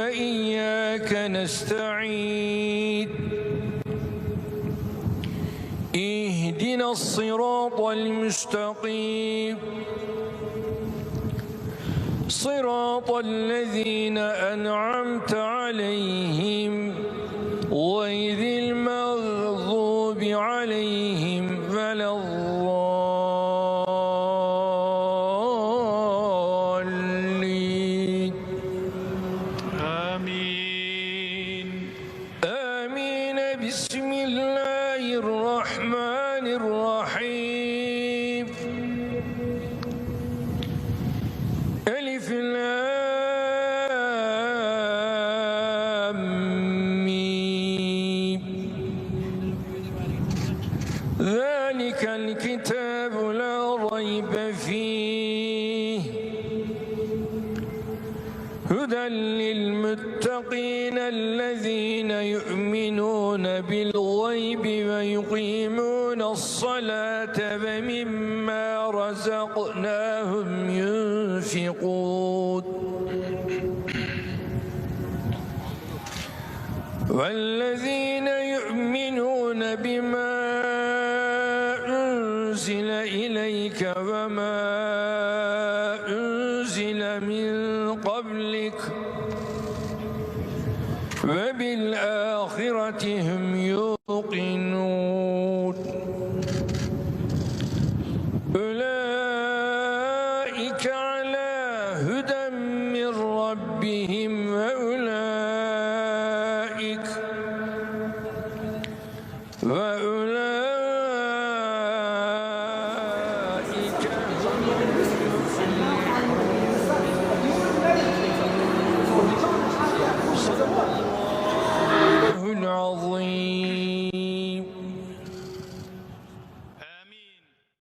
وإياك نستعين اهدنا الصراط المستقيم صراط الذين أنعمت عليهم غير المغضوب عليهم ولا الضالين آمين آمين. بسم الله الرحمن الرحيم. ألف لام ميم. ذلك الكتاب لا ريب فيه هدى للمتقين الذين يؤمنون بالغيب ويقيمون الصلاة ومما رزقناهم ينفقون والذين يؤمنون بما أنزل إليك وما أنزل من قبلك وبالآخرة هم يوقنون أولئك على هدى من ربهم وأولئك